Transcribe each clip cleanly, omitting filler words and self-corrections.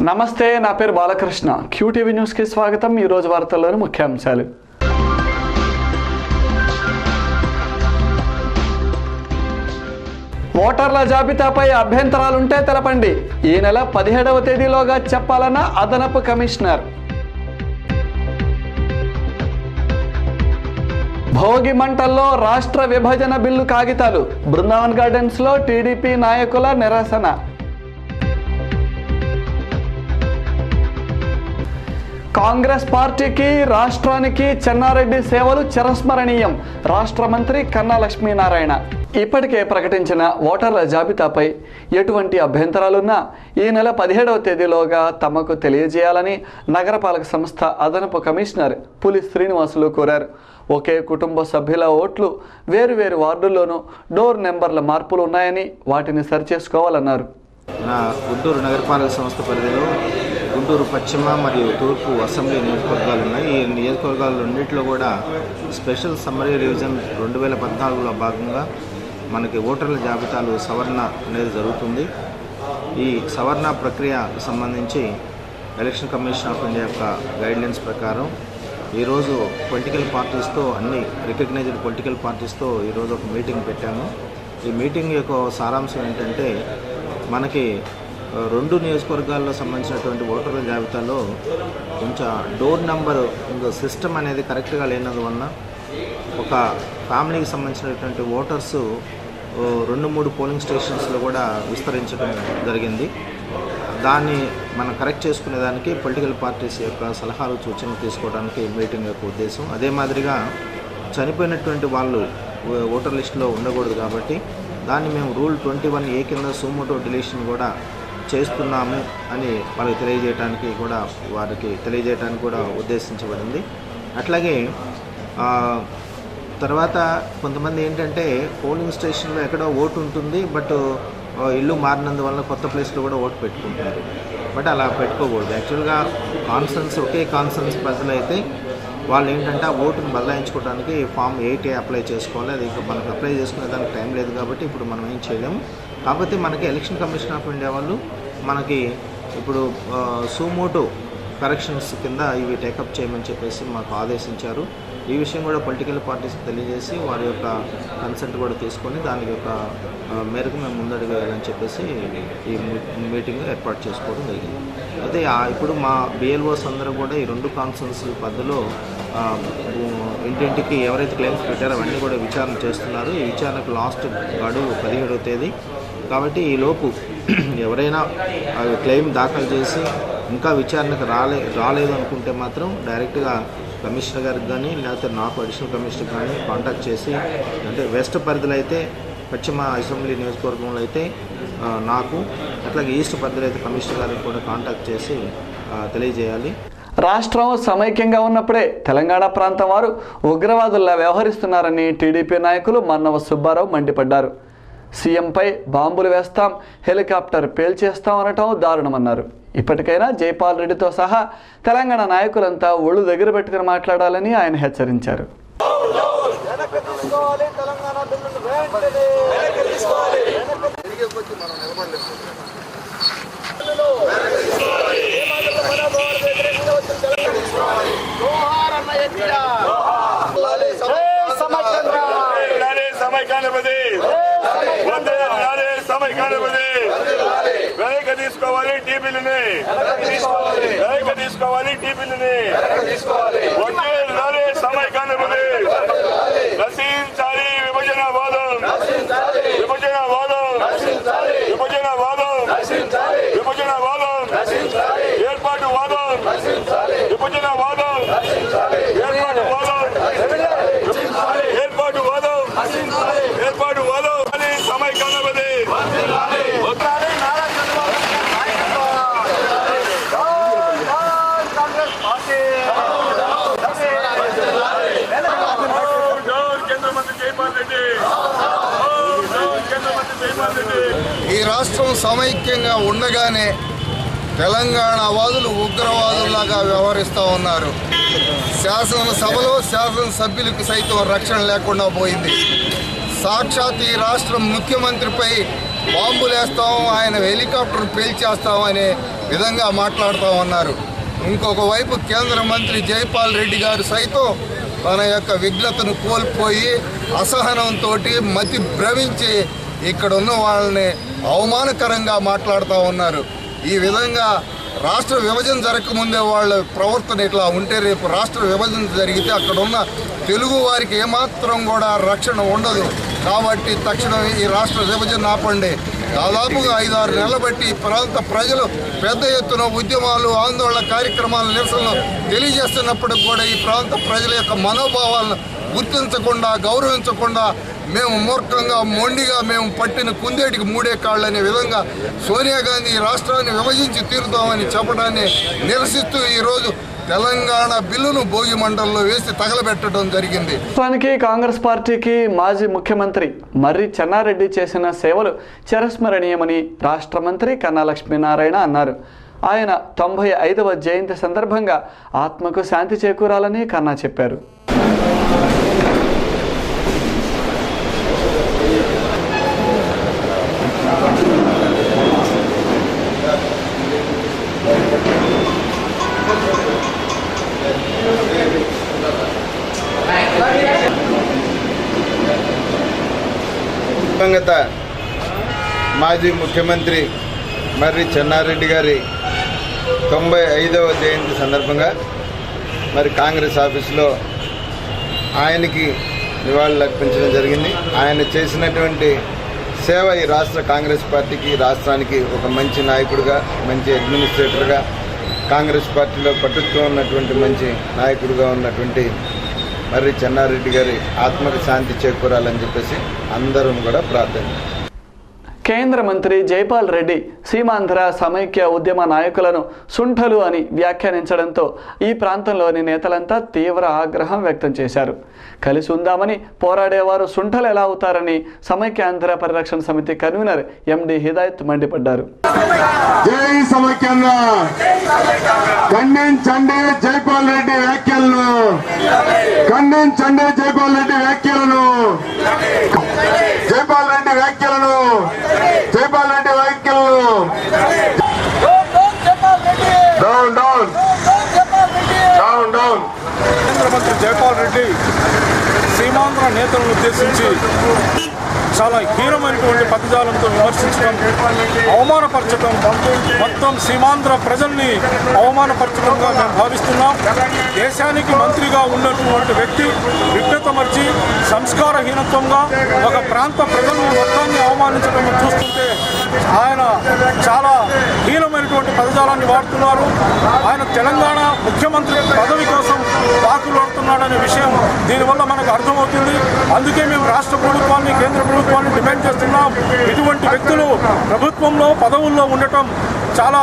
నమస్తే, నా పేరు బాలకృష్ణ. క్యూటీవీ న్యూస్కి స్వాగతం. ఈరోజు వార్తల్లోని ముఖ్యాంశాలు. ఓటర్ల జాబితాపై అభ్యంతరాలుంటే తెలపండి. ఈ నెల 17వ తేదీలోగా చెప్పాలన్న అదనపు కమిషనర్. భోగి మంటల్లో రాష్ట్ర విభజన బిల్లు కాగితాలు. బృందావన్ గార్డెన్స్లో టీడీపీ నాయకుల నిరసన. కాంగ్రెస్ పార్టీకి రాష్ట్రానికి చెన్నారెడ్డి సేవలు చిరస్మరణీయం. రాష్ట్ర మంత్రి కన్నా లక్ష్మీనారాయణ. ఇప్పటికే ప్రకటించిన ఓటర్ల జాబితాపై ఎటువంటి అభ్యంతరాలున్నా ఈ నెల 17వ తేదీలోగా తమకు తెలియజేయాలని నగరపాలక సంస్థ అదనపు కమిషనర్ పులి శ్రీనివాసులు కోరారు. ఒకే కుటుంబ సభ్యుల ఓట్లు వేరువేరు వార్డుల్లోనూ డోర్ నెంబర్ల మార్పులు ఉన్నాయని వాటిని సరిచేసుకోవాలన్నారు. గుంటూరు నగరపాలక సంస్థ పరిధిలో గుంటూరు పశ్చిమ మరియు తూర్పు అసెంబ్లీ నియోజకవర్గాలు ఉన్నాయి. ఈ నియోజకవర్గాలన్నింటిలో కూడా స్పెషల్ సమ్మరీ రివిజన్ 2014లో భాగంగా మనకి ఓటర్ల జాబితాలు సవరణ అనేది జరుగుతుంది. ఈ సవరణ ప్రక్రియకు సంబంధించి ఎలక్షన్ కమిషన్ ఆఫ్ ఇండియా యొక్క గైడ్లైన్స్ ప్రకారం ఈరోజు పొలిటికల్ పార్టీస్తో అన్ని రికగ్నైజ్డ్ పొలిటికల్ పార్టీస్తో ఈరోజు ఒక మీటింగ్ పెట్టాము. ఈ మీటింగ్ యొక్క సారాంశం ఏంటంటే, మనకి 2 నియోజకవర్గాల్లో సంబంధించినటువంటి ఓటర్ల జాబితాలో కొంచెం డోర్ నెంబర్ సిస్టమ్ అనేది కరెక్ట్గా లేనందువలన ఒక ఫ్యామిలీకి సంబంధించినటువంటి ఓటర్సు 2-3 పోలింగ్ స్టేషన్స్లో కూడా విస్తరించడం జరిగింది. దాన్ని మనం కరెక్ట్ చేసుకునేదానికి పొలిటికల్ పార్టీస్ యొక్క సలహాలు సూచనలు తీసుకోవడానికి మీటింగ్ యొక్క ఉద్దేశం. అదే మాదిరిగా చనిపోయినటువంటి వాళ్ళు ఓటర్ లిస్టులో ఉండకూడదు కాబట్టి దాన్ని మేము రూల్ 21A కింద సుమోటో డిలీషన్ కూడా చేస్తున్నాము అని వారికి తెలియజేయడానికి కూడా ఉద్దేశించబడింది. అట్లాగే తర్వాత కొంతమంది ఏంటంటే పోలింగ్ స్టేషన్లో ఎక్కడో ఓటు ఉంటుంది, బట్ ఇల్లు మారినందువల్ల కొత్త ప్లేస్లో కూడా ఓటు పెట్టుకుంటున్నారు. బట్ అలా పెట్టుకోకూడదు. యాక్చువల్గా ఒకే కాన్సెన్స్ ప్రజలైతే వాళ్ళు ఏంటంటే ఆ ఓటును బదలాయించుకోవడానికి ఫామ్ 8A అప్లై చేసుకోవాలి. అది ఇంకా మనకు అప్లై చేసుకునే దానికి టైం లేదు కాబట్టి ఇప్పుడు మనం ఏం చేయలేము. కాకపోతే మనకి ఎలక్షన్ కమిషన్ ఆఫ్ ఇండియా వాళ్ళు మనకి ఇప్పుడు సుమోటో కరెక్షన్స్ కింద ఇవి టేకప్ చేయమని చెప్పేసి మాకు ఆదేశించారు. ఈ విషయం కూడా పొలిటికల్ పార్టీస్కి తెలియజేసి వారి యొక్క కన్సెంట్ కూడా తీసుకొని దాని యొక్క మేరకు మేము ముందడుగు వేయాలని చెప్పేసి ఈ మీటింగ్ ఏర్పాటు చేసుకోవడం జరిగింది. అయితే ఇప్పుడు మా బిఎల్ఓస్ అందరూ కూడా ఈ 2 కాన్ఫరెన్స్ పద్ధతిలో ఇంటింటికి ఎవరైతే క్లెయిమ్స్ పెట్టారో అవన్నీ కూడా విచారణ చేస్తున్నారు. ఈ విచారణకు లాస్ట్ గడువు 17వ తేదీ కాబట్టి ఈ లోపు ఎవరైనా క్లెయిమ్ దాఖలు చేసి ఇంకా విచారణకు రాలేదు అనుకుంటే మాత్రం డైరెక్ట్గా కమిషనర్ గారికి కానీ లేకపోతే నాకు అడిషనల్ కమిషనర్ కానీ కాంటాక్ట్ చేసి, అంటే వెస్ట్ పరిధిలో అయితే పశ్చిమ అసెంబ్లీ నియోజకవర్గంలో అయితే నాకు, అట్లాగే ఈస్ట్ పరిధిలో అయితే కమిషనర్ గారికి కూడా కాంటాక్ట్ చేసి తెలియజేయాలి. రాష్ట్రం సమైక్యంగా ఉన్నప్పుడే తెలంగాణ ప్రాంతం వారు ఉగ్రవాదుల్లా వ్యవహరిస్తున్నారని టీడీపీ నాయకులు మన్నవ సుబ్బారావు మండిపడ్డారు. సీఎంపై బాంబులు వేస్తాం, హెలికాప్టర్ పేల్చేస్తాం అనటం దారుణమన్నారు. ఇప్పటికైనా జైపాల్ రెడ్డితో సహా తెలంగాణ నాయకులంతా ఒళ్ళు దగ్గర పెట్టుకుని మాట్లాడాలని ఆయన హెచ్చరించారు. తీసుకోవాలి టీపీలని సమైక్యాన్ని నశించాలి. విభజనవాదం ఏర్పాటువాదం సమైక్యాన్ని ఈ రాష్ట్రం సమైక్యంగా ఉండగానే తెలంగాణ వాదులు ఉగ్రవాదుల్లాగా వ్యవహరిస్తూ ఉన్నారు. శాసనసభలో శాసనసభ్యులకు సైతం రక్షణ లేకుండా పోయింది. సాక్షాత్ ఈ రాష్ట్రం ముఖ్యమంత్రిపై బాంబులేస్తాం, ఆయన హెలికాప్టర్ పేల్చేస్తామని విధంగా మాట్లాడుతూ ఉన్నారు. ఇంకొక వైపు కేంద్ర మంత్రి జైపాల్ రెడ్డి గారు సైతం తన యొక్క విఘ్నతను కోల్పోయి అసహనంతో మతి భ్రమించి ఇక్కడ ఉన్న వాళ్ళని అవమానకరంగా మాట్లాడుతూ ఉన్నారు. ఈ విధంగా రాష్ట్ర విభజన జరగకముందే వాళ్ళ ప్రవర్తన ఇట్లా ఉంటే రేపు రాష్ట్ర విభజన జరిగితే అక్కడ ఉన్న తెలుగు వారికి ఏమాత్రం కూడా రక్షణ ఉండదు. కాబట్టి తక్షణం ఈ రాష్ట్ర విభజన ఆపండి. దాదాపుగా 5-6 నెలలు బట్టి ఈ ప్రాంత ప్రజలు పెద్ద ఎత్తున ఉద్యమాలు, ఆందోళన కార్యక్రమాలు, నిరసనలు తెలియజేస్తున్నప్పటికి కూడా ఈ ప్రాంత ప్రజల యొక్క మనోభావాలను గుర్తించకుండా, గౌరవించకుండా మేము మూర్ఖంగా, మొండిగా మేము పట్టిన కుందేటికి మూడే కాళ్ళు అనే విధంగా సోనియా గాంధీ ఈ రాష్ట్రాన్ని విభజించి తీరుతామని చెప్పడాన్ని నిరసిస్తూ ఈరోజు తెలంగాణ బిల్లును భోగి మండలిలో వేసి తగలబెట్టడం జరిగింది. రాష్ట్రానికి కాంగ్రెస్ పార్టీకి మాజీ ముఖ్యమంత్రి మర్రి చెన్నారెడ్డి చేసిన సేవలు చిరస్మరణీయమని రాష్ట్ర మంత్రి కన్నా లక్ష్మీనారాయణ అన్నారు. ఆయన 95వ జయంతి సందర్భంగా ఆత్మకు శాంతి చేకూరాలని కన్నా చెప్పారు. దివంగత మాజీ ముఖ్యమంత్రి మర్రి చెన్నారెడ్డి గారి 95వ జయంతి సందర్భంగా మరి కాంగ్రెస్ ఆఫీసులో ఆయనకి నివాళులు అర్పించడం జరిగింది. ఆయన చేసినటువంటి సేవ ఈ రాష్ట్ర కాంగ్రెస్ పార్టీకి, రాష్ట్రానికి ఒక మంచి నాయకుడిగా, మంచి అడ్మినిస్ట్రేటర్గా, కాంగ్రెస్ పార్టీలో పట్టుత్వం ఉన్నటువంటి మంచి నాయకుడిగా ఉన్నటువంటి మర్రి చెన్నారెడ్డి గారి ఆత్మకు శాంతి చేకూరాలని చెప్పేసి అందరం కూడా ప్రార్థన. కేంద్ర మంత్రి జైపాల్ రెడ్డి సీమాంధ్ర సమైక్య ఉద్యమ నాయకులను సుంఠలు అని వ్యాఖ్యానించడంతో ఈ ప్రాంతంలోని నేతలంతా తీవ్ర ఆగ్రహం వ్యక్తం చేశారు. కలిసి ఉందామని పోరాడేవారు సుంఠలు ఎలా అవుతారని సమైక్యాంధ్ర పరిరక్షణ సమితి కన్వీనర్ ఎండి హిదాయత్ మండిపడ్డారు. జై సమైక్యాంధ్ర, ఖండించండి జైపాల్ రెడ్డి వ్యాఖ్యలను, ఖండించండి జైపాల్ రెడ్డి వ్యాఖ్యలను, జైపాల్ రెడ్డి వ్యాఖ్యలను, జైపాల్ రెడ్డి వ్యాఖ్యలను. Down down down down. కేంద్ర మంత్రి జైపాల్ రెడ్డి సీమాంధ్ర నేతలను ఉద్దేశించి చాలా హీనమైనటువంటి పదజాలంతో విమర్శించడం, అవమానపరచడం, మొత్తం సీమాంధ్ర ప్రజల్ని అవమానపరచడంగా మేము భావిస్తున్నాం. దేశానికి మంత్రిగా ఉన్నటువంటి వ్యక్తి విఘ్నతమర్చి సంస్కారహీనత్వంగా ఒక ప్రాంత ప్రజలను మొత్తాన్ని అవమానించడం చూస్తుంటే ఆయన చాలా హీనమైనటువంటి పదజాలాన్ని వాడుతున్నారు. ఆయన తెలంగాణ ముఖ్యమంత్రి పదవి కోసం పాకులాడుతున్నాడనే విషయం దీనివల్ల మనకు అర్థమవుతుంది. అందుకే మేము రాష్ట్ర ప్రభుత్వాన్ని, కేంద్ర ప్రభుత్వాన్ని డిమాండ్ చేస్తున్నాం. ఇటువంటి వ్యక్తులు ప్రభుత్వంలో పదవుల్లో ఉండటం చాలా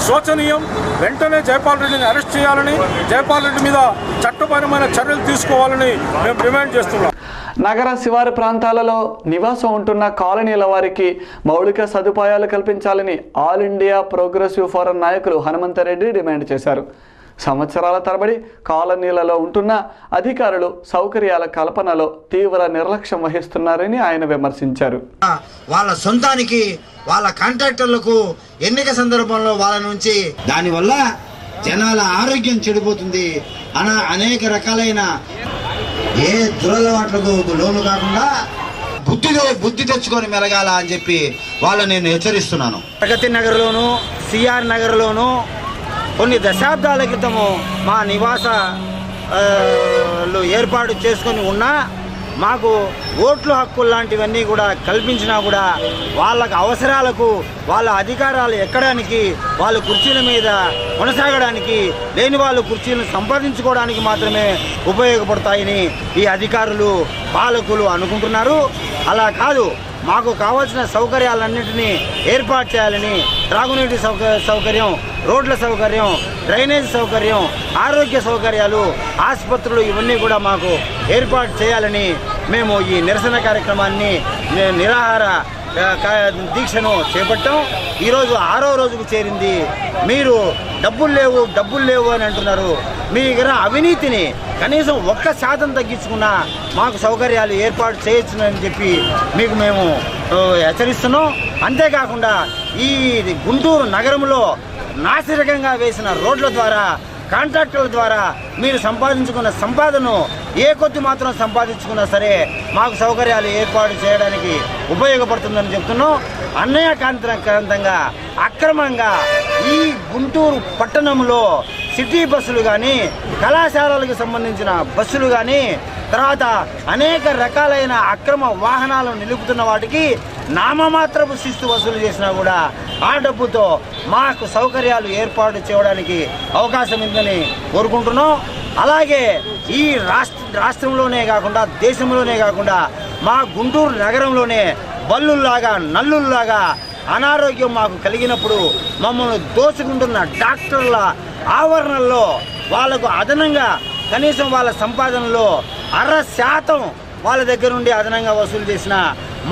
శోచనీయం. వెంటనే జైపాల్ రెడ్డిని అరెస్ట్ చేయాలని, జైపాల్ రెడ్డి మీద చట్టపరమైన చర్యలు తీసుకోవాలని మేము డిమాండ్ చేస్తున్నాం. నగర శివారు ప్రాంతాలలో నివాసం ఉంటున్న కాలనీల వారికి మౌలిక సదుపాయాలు కల్పించాలని ఆల్ ఇండియా ప్రోగ్రెసివ్ ఫోరం నాయకులు హనుమంతరెడ్డి డిమాండ్ చేశారు. సంవత్సరాల తరబడి కాలనీలలో ఉంటున్న అధికారులు సౌకర్యాల కల్పనలో తీవ్ర నిర్లక్ష్యం వహిస్తున్నారని ఆయన విమర్శించారు. వాళ్ళ సొంతానికి, వాళ్ళ కాంట్రాక్టర్లకు ఎన్నిక సందర్భంలో వాళ్ళ నుంచి దానివల్ల జనాల ఆరోగ్యం చెడిపోతుంది. అనేక రకాలైన ఏ దురలవాట్లకు లోను కాకుండా బుద్ధి తెచ్చుకొని మెలగాల అని చెప్పి వాళ్ళని నేను హెచ్చరిస్తున్నాను. ప్రగతి నగర్లోను, సిఆర్ నగర్లోను కొన్ని దశాబ్దాల క్రితము మా నివాసాలు ఏర్పాటు చేసుకొని ఉన్నా మాకు ఓట్లు హక్కులు లాంటివన్నీ కూడా కల్పించినా కూడా వాళ్ళకు అవసరాలకు, వాళ్ళ అధికారాలు ఎక్కడానికి, వాళ్ళ కుర్చీల మీద కొనసాగడానికి, లేని వాళ్ళు కుర్చీలను సంపాదించుకోవడానికి మాత్రమే ఉపయోగపడతాయని ఈ అధికారులు, పాలకులు అనుకుంటున్నారు. అలా కాదు, మాకు కావాల్సిన సౌకర్యాలన్నింటినీ ఏర్పాటు చేయాలని, త్రాగునీటి సౌకర్యం, రోడ్ల సౌకర్యం, డ్రైనేజ్ సౌకర్యం, ఆరోగ్య సౌకర్యాలు, ఆసుపత్రులు ఇవన్నీ కూడా మాకు ఏర్పాటు చేయాలని మేము ఈ నిరసన కార్యక్రమాన్ని, నిరాహార దీక్షను చేపట్టాం. ఈరోజు 6వ రోజుకు చేరింది. మీరు డబ్బులు లేవు అని అంటున్నారు. మీ దగ్గర అవినీతిని కనీసం 1% తగ్గించుకున్నా మాకు సౌకర్యాలు ఏర్పాటు చేయొచ్చునని చెప్పి మీకు మేము హెచ్చరిస్తున్నాం. అంతేకాకుండా ఈ గుంటూరు నగరంలో నాసిరకంగా వేసిన రోడ్ల ద్వారా, కాంట్రాక్టర్ల ద్వారా మీరు సంపాదించుకున్న సంపాదనను ఏ కొద్ది మాత్రం సంపాదించుకున్నా సరే మాకు సౌకర్యాలు ఏర్పాటు చేయడానికి ఉపయోగపడుతుందని చెప్తున్నాం. అన్యాయకాంతంగా అక్రమంగా ఈ గుంటూరు పట్టణంలో సిటీ బస్సులు కానీ, కళాశాలలకు సంబంధించిన బస్సులు కానీ, తర్వాత అనేక రకాలైన అక్రమ వాహనాలను నిలుపుతున్న వాటికి నామమాత్రపు శిస్తు వసూలు చేసినా కూడా ఆ డబ్బుతో మాకు సౌకర్యాలు ఏర్పాటు చేయడానికి అవకాశం ఉందని కోరుకుంటున్నాం. అలాగే ఈ రాష్ట్రంలోనే కాకుండా, దేశంలోనే కాకుండా మా గుంటూరు నగరంలోనే బల్లుల్లాగా, నల్లుల్లాగా అనారోగ్యం మాకు కలిగినప్పుడు మమ్మల్ని దోచుకుంటున్న డాక్టర్ల ఆవరణల్లో వాళ్లకు అదనంగా కనీసం వాళ్ళ సంపాదనలో 60% వాళ్ళ దగ్గర నుండి అదనంగా వసూలు చేసిన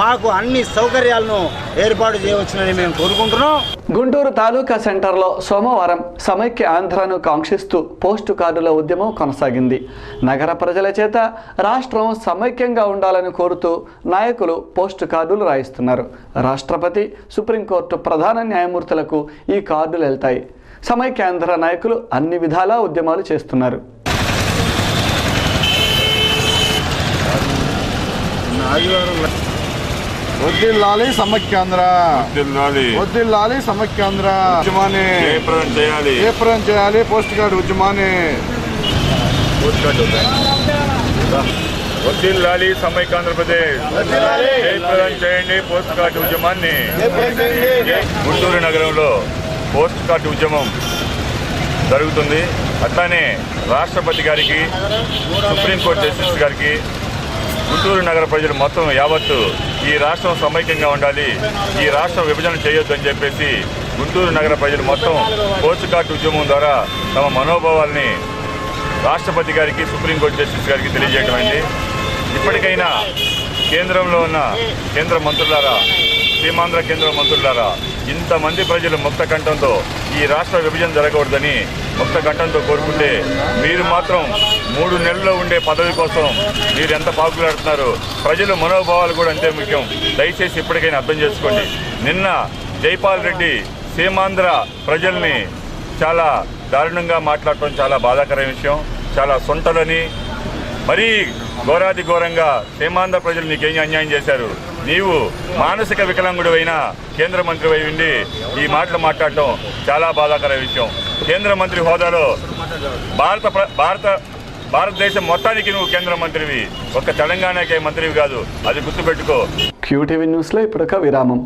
మాకు అన్ని సౌకర్యాలను ఏర్పాటు చేయవచ్చునని మేము కోరుకుంటున్నాం. గుంటూరు తాలూకా సెంటర్లో సోమవారం సమైక్య ఆంధ్రను కాంక్షిస్తూ పోస్టు కార్డుల ఉద్యమం కొనసాగింది. నగర ప్రజల చేత రాష్ట్రం సమైక్యంగా ఉండాలని కోరుతూ నాయకులు పోస్టు కార్డులు రాయిస్తున్నారు. రాష్ట్రపతి, సుప్రీంకోర్టు ప్రధాన న్యాయమూర్తులకు ఈ కార్డులు వెళ్తాయి. సమైక్య ఆంధ్ర నాయకులు అన్ని విధాలా ఉద్యమాలు చేస్తున్నారు. వద్దిల్లాలి సమైక్యాంధ్ర, వద్దిల్లాలి సమైక్యాంధ్ర ఉద్యమాన్ని జయప్రదం చేయాలి. పోస్ట్ కార్డు ఉద్యమాన్ని వద్దిల్లాలి సమైక్యాంధ్రప్రదేశ్, జయప్రదం చేయండి పోస్ట్ కార్డు ఉద్యమాన్ని. గుంటూరు నగరంలో పోస్ట్ కార్డు ఉద్యమం జరుగుతుంది. అట్లానే రాష్ట్రపతి గారికి, సుప్రీంకోర్టు జస్టిస్ గారికి, గుంటూరు నగర ప్రజలు మొత్తం యావత్తు ఈ రాష్ట్రం సమైక్యంగా ఉండాలి, ఈ రాష్ట్రం విభజన చేయొద్దు అని చెప్పేసి గుంటూరు నగర ప్రజలు మొత్తం పోస్ట్ కార్డు ఉద్యమం ద్వారా తమ మనోభావాల్ని రాష్ట్రపతి గారికి, సుప్రీంకోర్టు జస్టిస్ గారికి తెలియజేయడం అయింది. ఇప్పటికైనా కేంద్రంలో ఉన్న కేంద్ర మంత్రులారా, సీమాంధ్ర కేంద్ర మంత్రులారా, ఇంతమంది ప్రజలు ముక్త కంఠంతో ఈ రాష్ట్ర విభజన జరగకూడదని ముక్త కంఠంతో కోరుకుంటే మీరు మాత్రం 3 నెలల్లో ఉండే పదవి కోసం మీరు ఎంత పాకులాడుతున్నారు. ప్రజల మనోభావాలు కూడా అంతే ముఖ్యం. దయచేసి ఇప్పటికైనా అర్థం చేసుకోండి. నిన్న జైపాల్ రెడ్డి సీమాంధ్ర ప్రజల్ని చాలా దారుణంగా మాట్లాడటం చాలా బాధాకరమైన విషయం. చాలా సొంటలని, మరీ ఘోరాతి ఘోరంగా సీమాంధ్ర ప్రజలు నీకేం అన్యాయం చేశారు, నీవు మానసిక వికలాంగుడు అయినా కేంద్ర మంత్రి అయి ఉండి ఈ మాటలు మాట్లాడటం చాలా బాధాకరమైన విషయం. కేంద్ర మంత్రి హోదాలో భారతదేశం మొత్తానికి నువ్వు కేంద్ర మంత్రివి, ఒక్క తెలంగాణకే మంత్రివి కాదు, అది గుర్తుపెట్టుకో. QTV న్యూస్లో ఇప్పుడు ఒక విరామం.